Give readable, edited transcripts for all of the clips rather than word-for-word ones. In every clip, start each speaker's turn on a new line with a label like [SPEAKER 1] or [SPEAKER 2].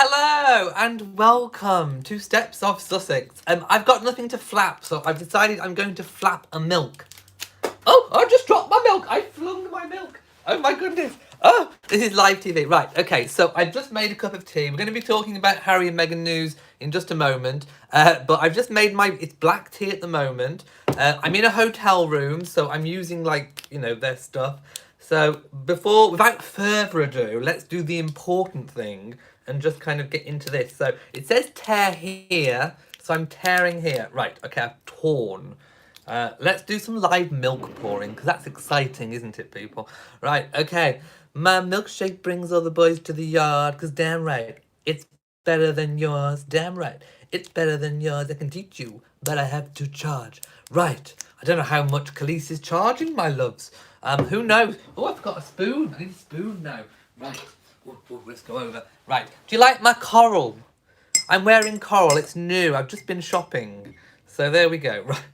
[SPEAKER 1] Hello and welcome to Steps of Sussex. I've got nothing to flap, so I've decided I'm going to flap a milk. Oh, I just dropped my milk. I flung my milk. Oh my goodness. Oh, this is live TV. Right, okay, so I've just made a cup of tea. We're going to be talking about Harry and Meghan news in just a moment. But I've just made it's black tea at the moment. I'm in a hotel room, so I'm using, their stuff. So without further ado, let's do the important thing and just kind of get into this. So it says tear here, so I'm tearing here. Right, okay, I've torn. Let's do some live milk pouring, because that's exciting, isn't it, people? Right, okay. My milkshake brings all the boys to the yard, because damn right, it's better than yours. Damn right, it's better than yours. I can teach you, but I have to charge. Right, I don't know how much Khalees is charging, my loves. Who knows? Oh, I've got a spoon. I need a spoon now. Right, let's go over. Right, do you like my coral? I'm wearing coral, it's new. I've just been shopping. So there we go. Right.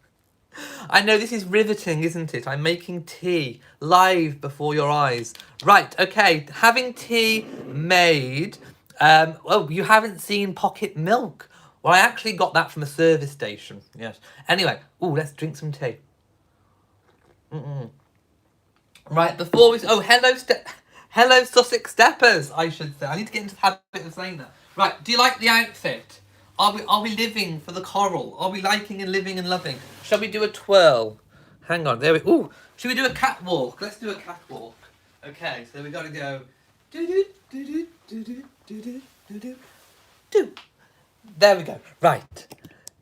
[SPEAKER 1] I know this is riveting, isn't it? I'm making tea live before your eyes. Right, okay, having tea made. Oh, you haven't seen pocket milk. Well, I actually got that from a service station. Yes. Anyway, let's drink some tea. Right, before we... Oh, hello, Sussex Steppers, I should say. I need to get into the habit of saying that. Right, do you like the outfit? Are we living for the coral? Are we liking and living and loving? Shall we do a twirl? Hang on, there we... Ooh, should we do a catwalk? Let's do a catwalk. Okay, so we got to go... Do. There we go. Right.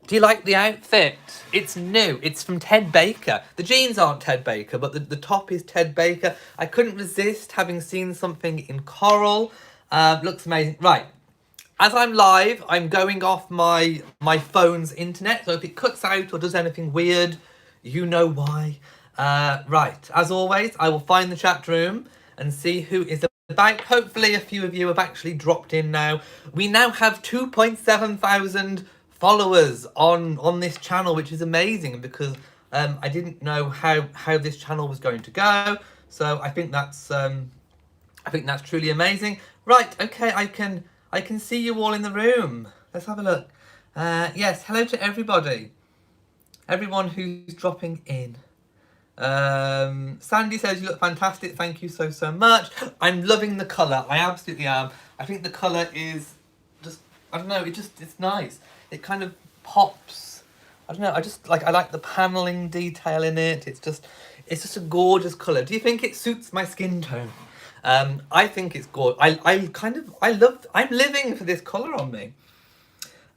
[SPEAKER 1] Do you like the outfit? It's new. It's from Ted Baker. The jeans aren't Ted Baker, but the top is Ted Baker. I couldn't resist having seen something in coral. Looks amazing. Right. As I'm live, I'm going off my phone's internet, so if it cuts out or does anything weird, you know why. Right, as always, I will find the chat room and see who is about. Hopefully a few of you have actually dropped in now. We now have 2.7 thousand followers on this channel, which is amazing because I didn't know how this channel was going to go. So I think that's truly amazing. Right, okay, I can see you all in the room. Let's have a look. Yes, hello to everybody. Everyone who's dropping in. Sandy says you look fantastic. Thank you so much. I'm loving the colour. I absolutely am. I think the colour is just, I don't know, it's nice. It kind of pops. I don't know, I like the paneling detail in it. It's just a gorgeous colour. Do you think it suits my skin tone? I think it's gorgeous. I'm living for this colour on me.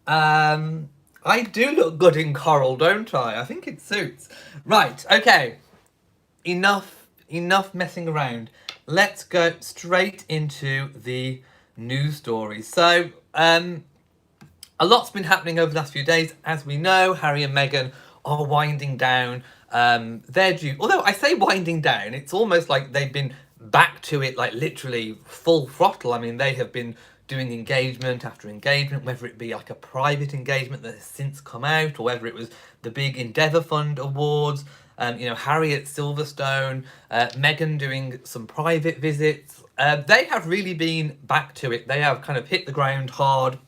[SPEAKER 1] I do look good in coral, don't I? I think it suits. Right, okay. Enough messing around. Let's go straight into the news stories. So, a lot's been happening over the last few days. As we know, Harry and Meghan are winding down. They're due... Although I say winding down, it's almost like they've been back to it, like literally full throttle. I mean, they have been doing engagement after engagement, whether it be like a private engagement that has since come out, or whether it was the big Endeavour Fund awards, Harry at Silverstone, Meghan doing some private visits. They have really been back to it. They have kind of hit the ground hard.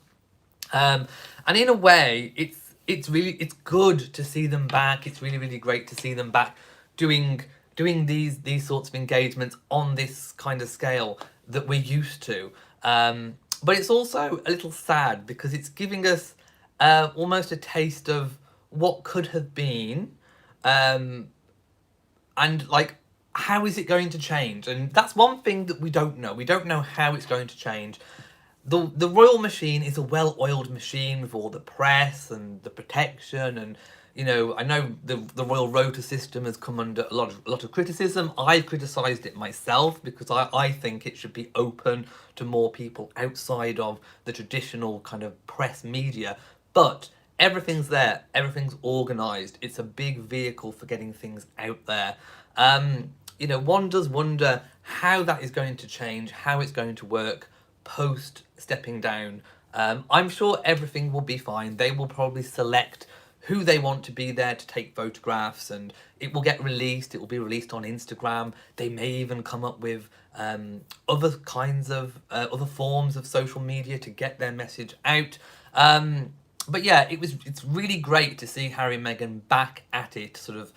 [SPEAKER 1] And in a way, it's good to see them back. It's really great to see them back doing these sorts of engagements on this kind of scale that we're used to. But it's also a little sad because it's giving us almost a taste of what could have been, and like, how is it going to change? And that's one thing that we don't know. We don't know how it's going to change. The royal machine is a well-oiled machine with all the press and the protection, and I know the royal rota system has come under a lot of criticism. I've criticised it myself because I think it should be open to more people outside of the traditional kind of press media. But everything's there, everything's organised. It's a big vehicle for getting things out there. One does wonder how that is going to change, how it's going to work post stepping down. I'm sure everything will be fine. They will probably select who they want to be there to take photographs, and it will get released. It will be released on Instagram. They may even come up with other kinds of other forms of social media to get their message out. But yeah, it's really great to see Harry and Meghan back at it, sort of,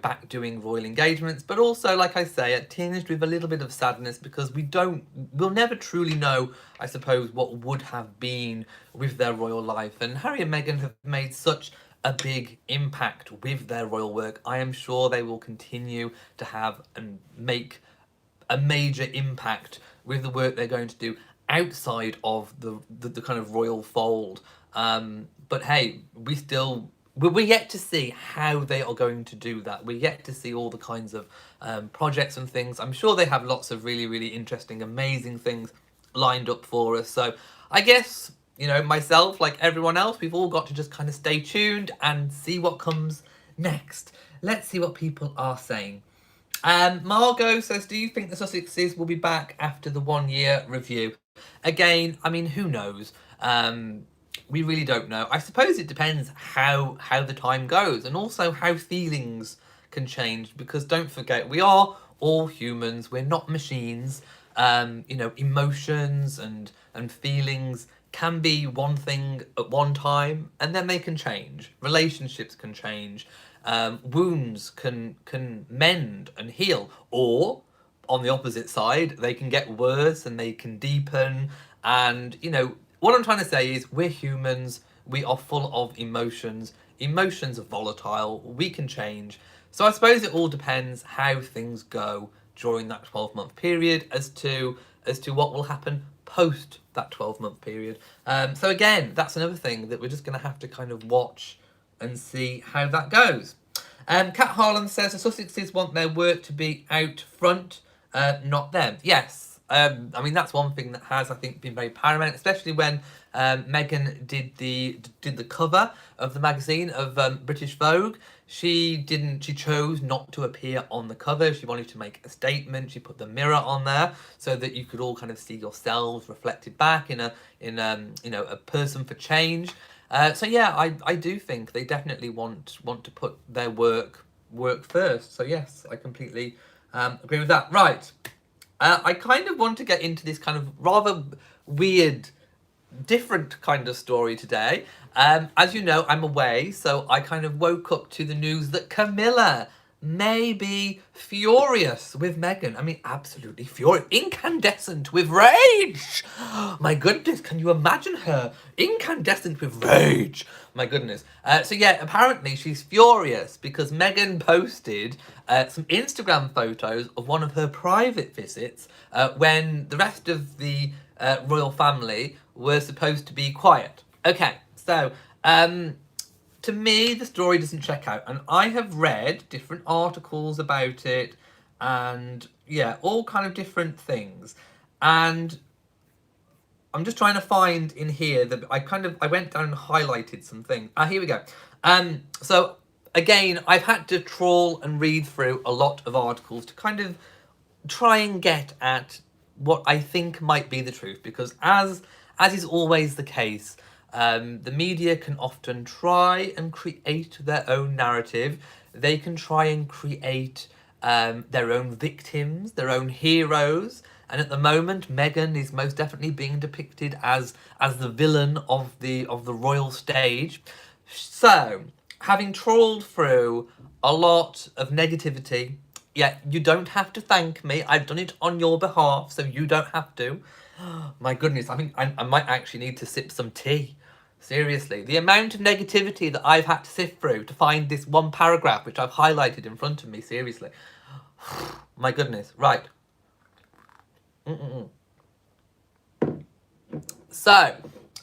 [SPEAKER 1] back doing royal engagements, but also, like I say, tinged with a little bit of sadness, because we'll never truly know, I suppose, what would have been with their royal life. And Harry and Meghan have made such a big impact with their royal work. I am sure they will continue to have and make a major impact with the work they're going to do outside of the kind of royal fold. But hey, we're yet to see how they are going to do that. We're yet to see all the kinds of projects and things. I'm sure they have lots of really, really interesting, amazing things lined up for us. So I guess, myself, like everyone else, we've all got to just kind of stay tuned and see what comes next. Let's see what people are saying. Margot says, do you think the Sussexes will be back after the 1-year review? Again, I mean, who knows? We really don't know. I suppose it depends how the time goes, and also how feelings can change, because don't forget, we are all humans. We're not machines. Emotions and feelings can be one thing at one time, and then they can change. Relationships can change. Wounds can mend and heal, or on the opposite side, they can get worse and they can deepen. And what I'm trying to say is, we're humans. We are full of emotions. Emotions are volatile. We can change. So I suppose it all depends how things go during that 12-month period as to what will happen post that 12-month period. So again, that's another thing that we're just going to have to kind of watch and see how that goes. Kat Harlan says the Sussexes want their work to be out front, not them. Yes, I mean, that's one thing that has, I think, been very paramount, especially when Meghan did the cover of the magazine of British Vogue. She chose not to appear on the cover. She wanted to make a statement. She put the mirror on there so that you could all kind of see yourselves reflected back in a person for change. So yeah, I do think they definitely want to put their work first. So yes, I completely agree with that. Right. I kind of want to get into this kind of rather weird, different kind of story today. As you know, I'm away, so I kind of woke up to the news that Camilla may be furious with Meghan. I mean, absolutely furious. Incandescent with rage. My goodness, can you imagine her? Incandescent with rage. My goodness. So yeah, apparently she's furious because Meghan posted some Instagram photos of one of her private visits when the rest of the royal family were supposed to be quiet. Okay, so to me, the story doesn't check out, and I have read different articles about it, and yeah, all kind of different things, and I'm just trying to find in here that I went down and highlighted some things. Here we go. So again, I've had to trawl and read through a lot of articles to kind of try and get at what I think might be the truth, because as is always the case, the media can often try and create their own narrative. They can try and create their own victims, their own heroes. And at the moment, Meghan is most definitely being depicted as the villain of the royal stage. So, having trawled through a lot of negativity, yeah, you don't have to thank me. I've done it on your behalf, so you don't have to. My goodness, I think I might actually need to sip some tea. Seriously, the amount of negativity that I've had to sift through to find this one paragraph, which I've highlighted in front of me, seriously. My goodness, right. So,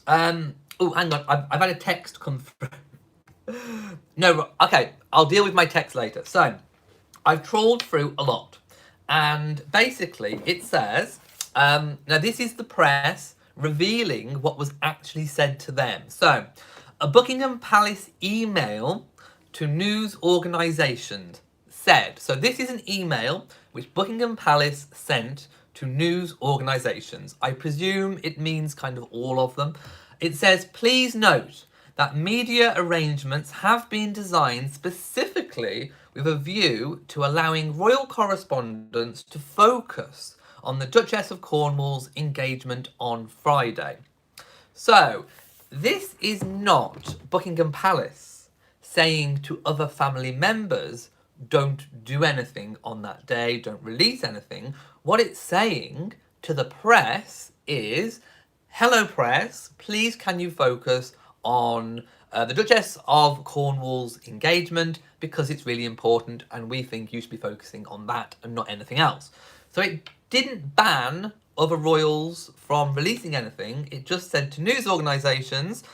[SPEAKER 1] oh, hang on, I've had a text come through. No, okay, I'll deal with my text later. So, I've trawled through a lot, and basically it says, now this is the press revealing what was actually said to them. So, a Buckingham Palace email to news organisations said, so this is an email which Buckingham Palace sent to news organisations. I presume it means kind of all of them. It says, please note that media arrangements have been designed specifically with a view to allowing royal correspondents to focus on the Duchess of Cornwall's engagement on Friday. So, this is not Buckingham Palace saying to other family members, don't do anything on that day, don't release anything. What it's saying to the press is, hello press, please can you focus on the Duchess of Cornwall's engagement because it's really important and we think you should be focusing on that and not anything else. So it didn't ban other royals from releasing anything. It just said to news organisations,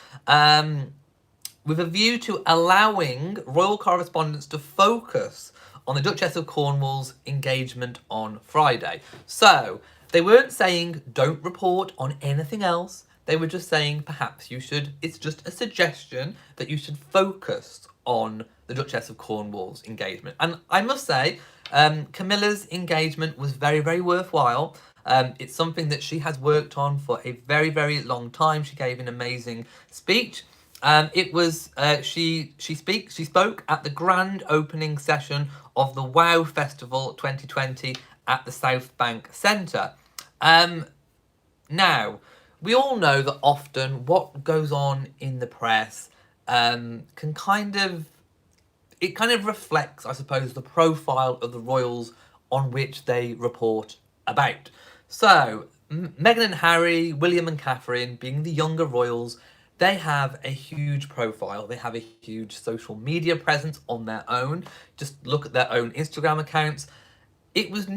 [SPEAKER 1] with a view to allowing royal correspondents to focus on the Duchess of Cornwall's engagement on Friday. So they weren't saying don't report on anything else. They were just saying perhaps you should, it's just a suggestion that you should focus on the Duchess of Cornwall's engagement. And I must say, Camilla's engagement was very, very worthwhile. It's something that she has worked on for a very, very long time. She gave an amazing speech. It was she spoke at the grand opening session of the WOW Festival 2020 at the South Bank Centre. Now, we all know that often what goes on in the press can kind of reflects, I suppose, the profile of the royals on which they report about. So, Meghan and Harry, William and Catherine, being the younger royals, they have a huge profile. They have a huge social media presence on their own. Just look at their own Instagram accounts. It was,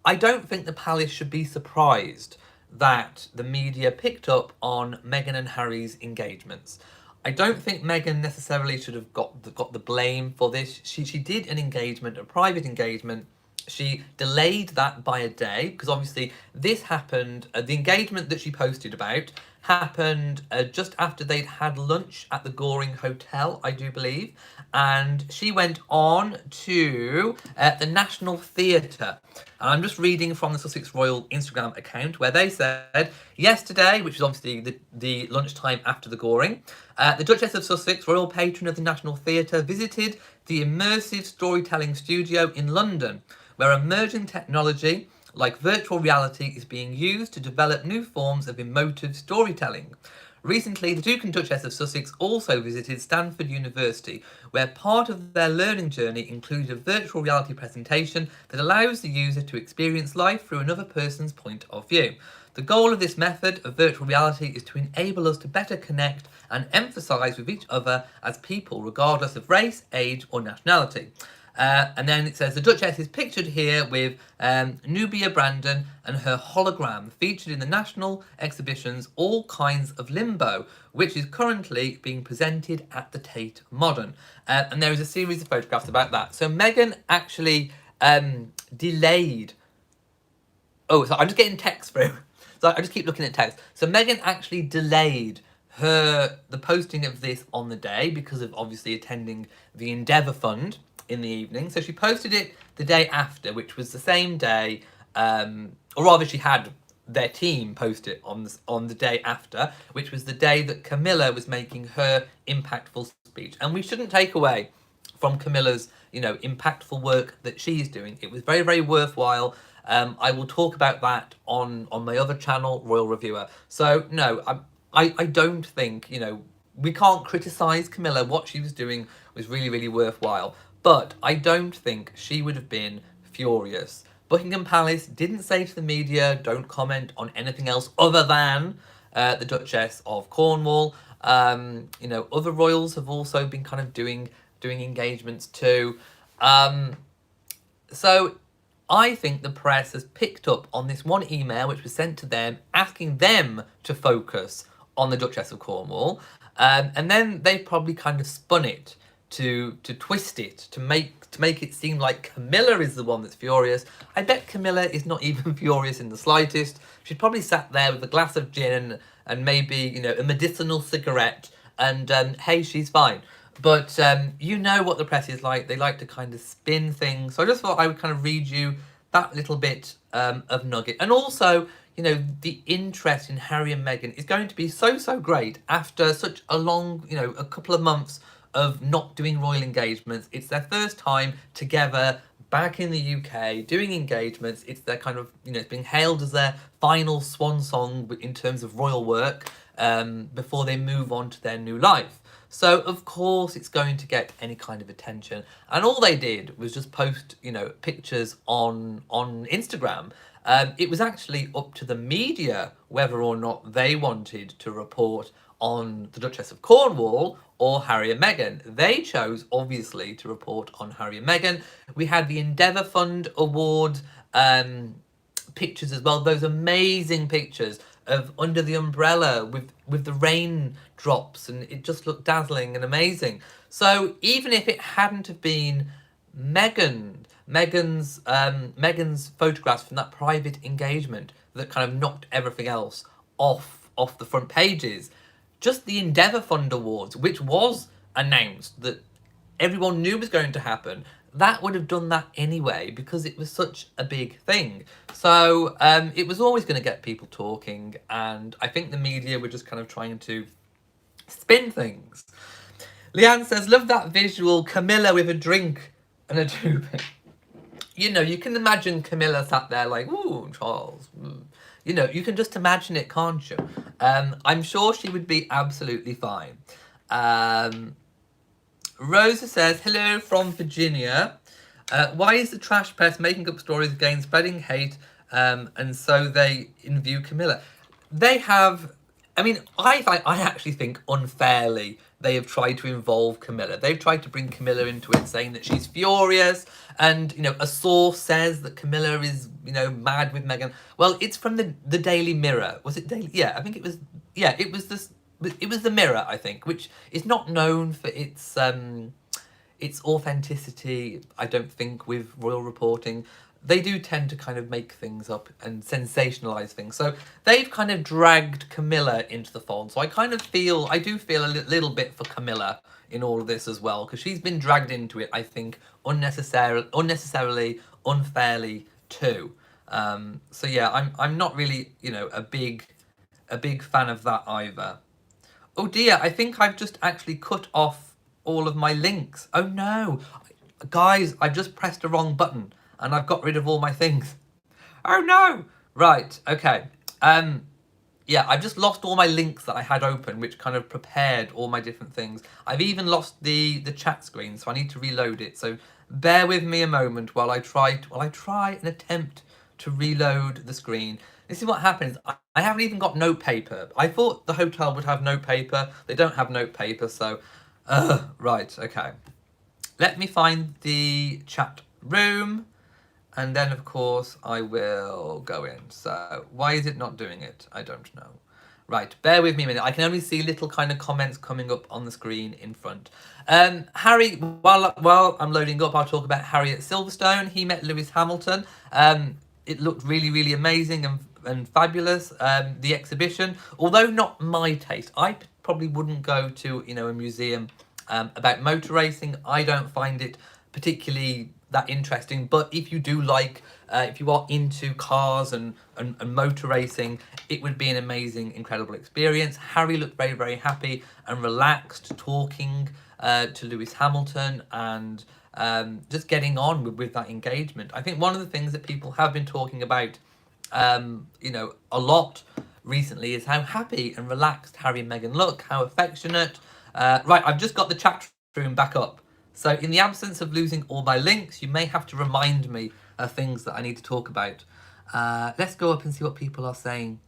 [SPEAKER 1] I don't think the palace should be surprised that the media picked up on Meghan and Harry's engagements. I don't think Meghan necessarily should have got the blame for this. She did an engagement, a private engagement. She delayed that by a day because obviously this happened, the engagement that she posted about happened just after they'd had lunch at the Goring Hotel, I do believe, and she went on to the National Theatre. And I'm just reading from the Sussex Royal Instagram account where they said, yesterday, which is obviously the lunchtime after the Goring, the Duchess of Sussex, royal patron of the National Theatre, visited the immersive storytelling studio in London, where emerging technology like virtual reality is being used to develop new forms of emotive storytelling. Recently, the Duke and Duchess of Sussex also visited Stanford University, where part of their learning journey included a virtual reality presentation that allows the user to experience life through another person's point of view. The goal of this method of virtual reality is to enable us to better connect and empathise with each other as people, regardless of race, age, or nationality. And then it says the Duchess is pictured here with Nubia Brandon and her hologram featured in the national exhibition's All Kinds of Limbo, which is currently being presented at the Tate Modern. And there is a series of photographs about that. So Meghan actually delayed... Oh, so I'm just getting text through. So I just keep looking at text. So Meghan actually delayed the posting of this on the day because of obviously attending the Endeavour Fund in the evening. So she posted it the day after, which was the same day, or rather she had their team post it on the day after, which was the day that Camilla was making her impactful speech. And we shouldn't take away from Camilla's, impactful work that she's doing. It was very, very worthwhile. I will talk about that on my other channel, Royal Reviewer. So no, I don't think, we can't criticise Camilla. What she was doing was really, really worthwhile. But I don't think she would have been furious. Buckingham Palace didn't say to the media, don't comment on anything else other than the Duchess of Cornwall. Other royals have also been kind of doing engagements too. So I think the press has picked up on this one email which was sent to them asking them to focus on the Duchess of Cornwall. And then they probably kind of spun it to twist it, to make it seem like Camilla is the one that's furious. I bet Camilla is not even furious in the slightest. She'd probably sat there with a glass of gin and maybe, a medicinal cigarette and, hey, she's fine. But you know what the press is like. They like to kind of spin things. So I just thought I would kind of read you that little bit of nugget. And also, the interest in Harry and Meghan is going to be so great after such a long, a couple of months of not doing royal engagements. It's their first time together back in the UK doing engagements. It's their kind of, it's being hailed as their final swan song in terms of royal work before they move on to their new life. So of course it's going to get any kind of attention. And all they did was just post, pictures on Instagram. It was actually up to the media whether or not they wanted to report on the Duchess of Cornwall or Harry and Meghan. They chose, obviously, to report on Harry and Meghan. We had the Endeavour Fund Award pictures as well. Those amazing pictures of under the umbrella with the raindrops, and it just looked dazzling and amazing. So even if it hadn't have been Meghan's photographs from that private engagement that kind of knocked everything else off the front pages, just the Endeavour Fund Awards, which was announced that everyone knew was going to happen, that would have done that anyway because it was such a big thing. So it was always going to get people talking, and I think the media were just kind of trying to spin things. Leanne says, love that visual, Camilla with a drink and a toupee. You can imagine Camilla sat there like, ooh, Charles. You can just imagine it, can't you? I'm sure she would be absolutely fine. Rosa says, hello from Virginia. Why is the trash press making up stories again, spreading hate, and so they interview Camilla? They have, I actually think unfairly they have tried to involve Camilla. They've tried to bring Camilla into it, saying that she's furious, and a source says that Camilla is mad with Meghan. Well, it's from the Daily Mirror. Was it Daily? Yeah, I think it was. Yeah, it was this. It was the Mirror, I think, which is not known for its authenticity. I don't think with royal reporting. They do tend to kind of make things up and sensationalise things. So they've kind of dragged Camilla into the fold. So I do feel a little bit for Camilla in all of this as well, because she's been dragged into it, I think, unnecessarily, unfairly too. So yeah, I'm not really, a big fan of that either. Oh dear, I think I've just actually cut off all of my links. Oh no. Guys, I've just pressed the wrong button and I've got rid of all my things. Oh no. Right, okay. Yeah, I've just lost all my links that I had open, which kind of prepared all my different things. I've even lost the chat screen, so I need to reload it. So bear with me a moment while I try and attempt to reload the screen. This is what happens. I haven't even got notepaper. I thought the hotel would have notepaper. They don't have notepaper, so... right, okay. Let me find the chat room, and then, of course, I will go in. So, why is it not doing it? I don't know. Right, bear with me a minute. I can only see little kind of comments coming up on the screen in front. Harry, while I'm loading up, I'll talk about Harry at Silverstone. He met Lewis Hamilton. It looked really, really amazing and fabulous. The exhibition, although not my taste, I probably wouldn't go to a museum about motor racing. I don't find it particularly that interesting. But if you do if you are into cars and motor racing, it would be an amazing, incredible experience. Harry looked very, very happy and relaxed, talking to Lewis Hamilton and just getting on with that engagement. I think one of the things that people have been talking about, a lot recently is how happy and relaxed Harry and Meghan look, how affectionate. Right, I've just got the chat room back up. So in the absence of losing all my links, you may have to remind me of things that I need to talk about. Let's go up and see what people are saying.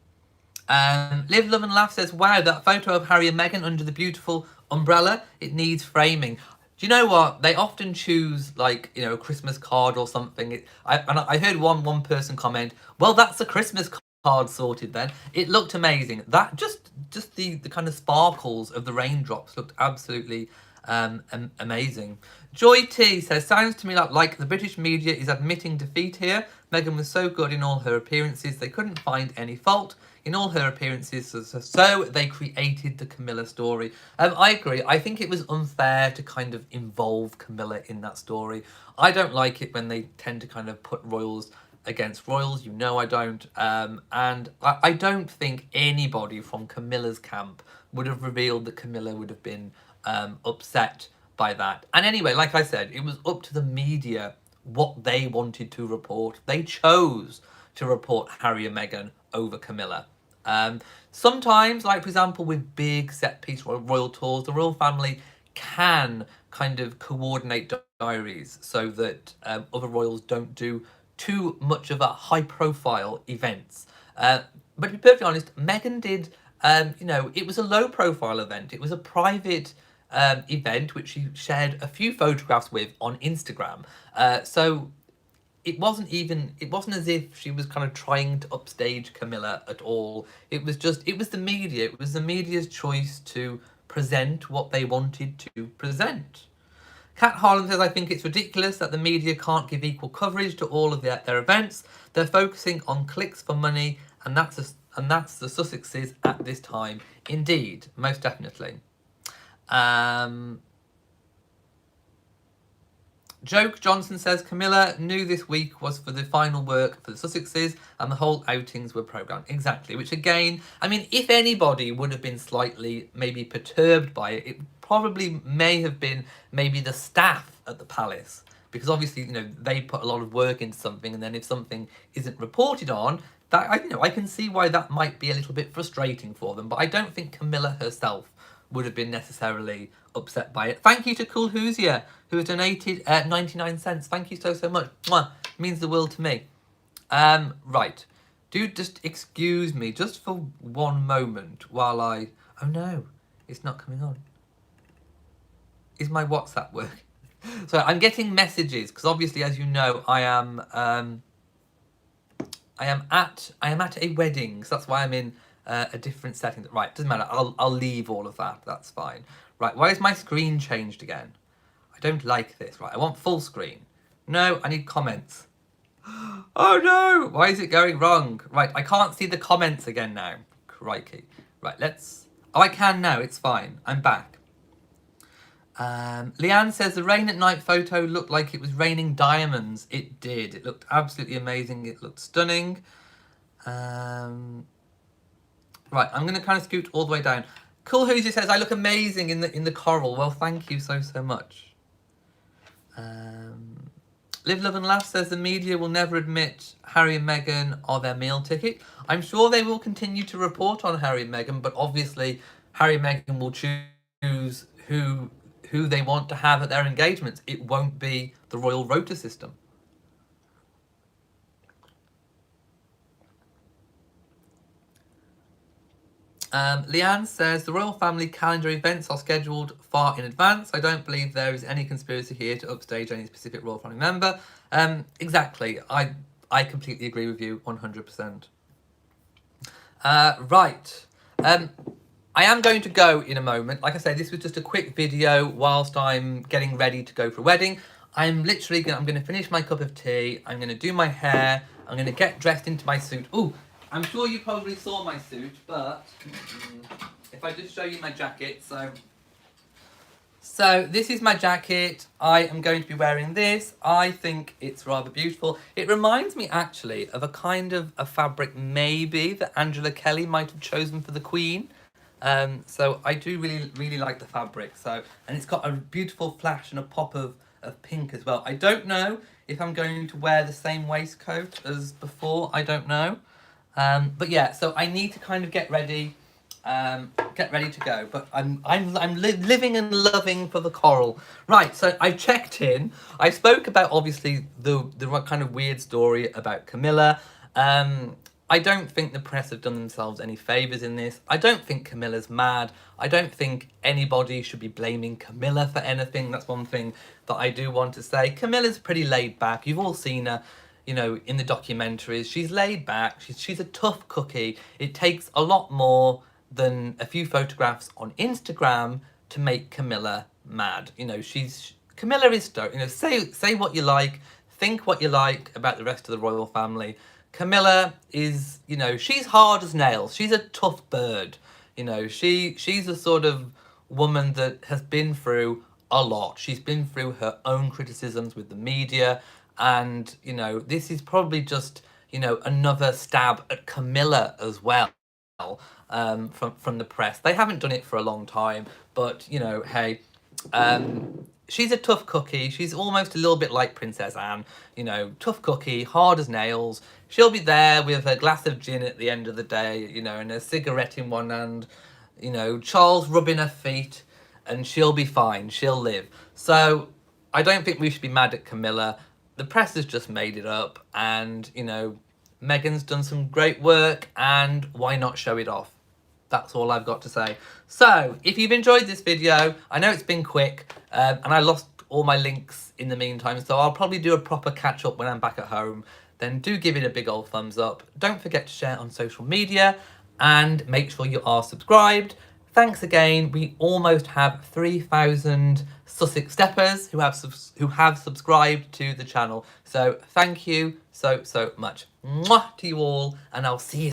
[SPEAKER 1] Live, Love and Laugh says, wow, that photo of Harry and Meghan under the beautiful umbrella, it needs framing. Do you know what? They often choose a Christmas card or something. I heard one person comment, well, that's a Christmas card sorted then. It looked amazing. That just the kind of sparkles of the raindrops looked absolutely amazing. Joy T says, sounds to me like the British media is admitting defeat here. Meghan was so good in all her appearances, they couldn't find any fault in all her appearances, so they created the Camilla story. I agree. I think it was unfair to kind of involve Camilla in that story. I don't like it when they tend to kind of put royals against royals. I don't. And I don't think anybody from Camilla's camp would have revealed that Camilla would have been upset by that. And anyway, like I said, it was up to the media what they wanted to report. They chose to report Harry and Meghan over Camilla. Sometimes, like for example, with big set piece royal tours, the royal family can kind of coordinate diaries so that other royals don't do too much of a high profile events. But to be perfectly honest, Meghan did, it was a low profile event. It was a private event which she shared a few photographs with on Instagram. So it wasn't as if she was kind of trying to upstage Camilla at all. It was the media. It was the media's choice to present what they wanted to present. Kat Harlan says, I think it's ridiculous that the media can't give equal coverage to all of their events. They're focusing on clicks for money, and that's the Sussexes at this time. Indeed, most definitely. Joke Johnson says, Camilla knew this week was for the final work for the Sussexes and the whole outings were programmed. Exactly, which again, I mean, if anybody would have been slightly maybe perturbed by it, it probably may have been maybe the staff at the palace. Because obviously, they put a lot of work into something, and then if something isn't reported on, that I can see why that might be a little bit frustrating for them. But I don't think Camilla herself would have been necessarily upset by it. Thank you to Cool Hoosier, who has donated 99 cents. Thank you so much. Mwah. Means the world to me. Right. Do just excuse me just for one moment while I... Oh no, it's not coming on. Is my WhatsApp working? So I'm getting messages because obviously, as you know, I am at a wedding, so that's why I'm in a different setting. Right, doesn't matter. I'll leave all of that. That's fine. Right, why is my screen changed again? I don't like this. Right, I want full screen. No, I need comments. Oh no! Why is it going wrong? Right, I can't see the comments again now. Crikey. Right, let's... Oh, I can now. It's fine. I'm back. Leanne says the rain at night photo looked like it was raining diamonds. It did. It looked absolutely amazing. It looked stunning. Right, I'm going to kind of scoot all the way down. Cool Hoosier says I look amazing in the coral. Well, thank you so much. Live, Love and Laugh says the media will never admit Harry and Meghan are their meal ticket. I'm sure they will continue to report on Harry and Meghan, but obviously Harry and Meghan will choose who they want to have at their engagements. It won't be the royal rota system. Leanne says the royal family calendar events are scheduled far in advance. I don't believe there is any conspiracy here to upstage any specific royal family member. Exactly. I completely agree with you 100%. Right. I am going to go in a moment. Like I said, this was just a quick video whilst I'm getting ready to go for a wedding. I'm going to finish my cup of tea. I'm going to do my hair. I'm going to get dressed into my suit. Ooh, I'm sure you probably saw my suit, but if I just show you my jacket, so this is my jacket. I am going to be wearing this. I think it's rather beautiful. It reminds me actually of a kind of a fabric maybe that Angela Kelly might have chosen for the Queen. So I do really like the fabric. And it's got a beautiful flash and a pop of pink as well. I don't know if I'm going to wear the same waistcoat as before. I don't know. But yeah, so I need to kind of get ready to go. But I'm living and loving for the coral. Right, so I checked in. I spoke about obviously the kind of weird story about Camilla. I don't think the press have done themselves any favours in this. I don't think Camilla's mad. I don't think anybody should be blaming Camilla for anything. That's one thing that I do want to say. Camilla's pretty laid back. You've all seen her, in the documentaries. She's laid back. She's a tough cookie. It takes a lot more than a few photographs on Instagram to make Camilla mad. Camilla is stoked. Say what you like, think what you like about the rest of the royal family. Camilla is, she's hard as nails. She's a tough bird. She's a sort of woman that has been through a lot. She's been through her own criticisms with the media. And, this is probably just, another stab at Camilla as well. From the press. They haven't done it for a long time, but hey, she's a tough cookie. She's almost a little bit like Princess Anne. You know, tough cookie, hard as nails. She'll be there with a glass of gin at the end of the day, you know, and a cigarette in one hand. You know, Charles rubbing her feet, and she'll be fine. She'll live. So I don't think we should be mad at Camilla. The press has just made it up, and, you know, Meghan's done some great work, and why not show it off? That's all I've got to say. So, if you've enjoyed this video, I know it's been quick, and I lost all my links in the meantime, so I'll probably do a proper catch-up when I'm back at home. Then do give it a big old thumbs up. Don't forget to share on social media, and make sure you are subscribed. Thanks again. We almost have 3,000 Sussex Steppers who have subscribed to the channel. So thank you so much. Mwah to you all, and I'll see you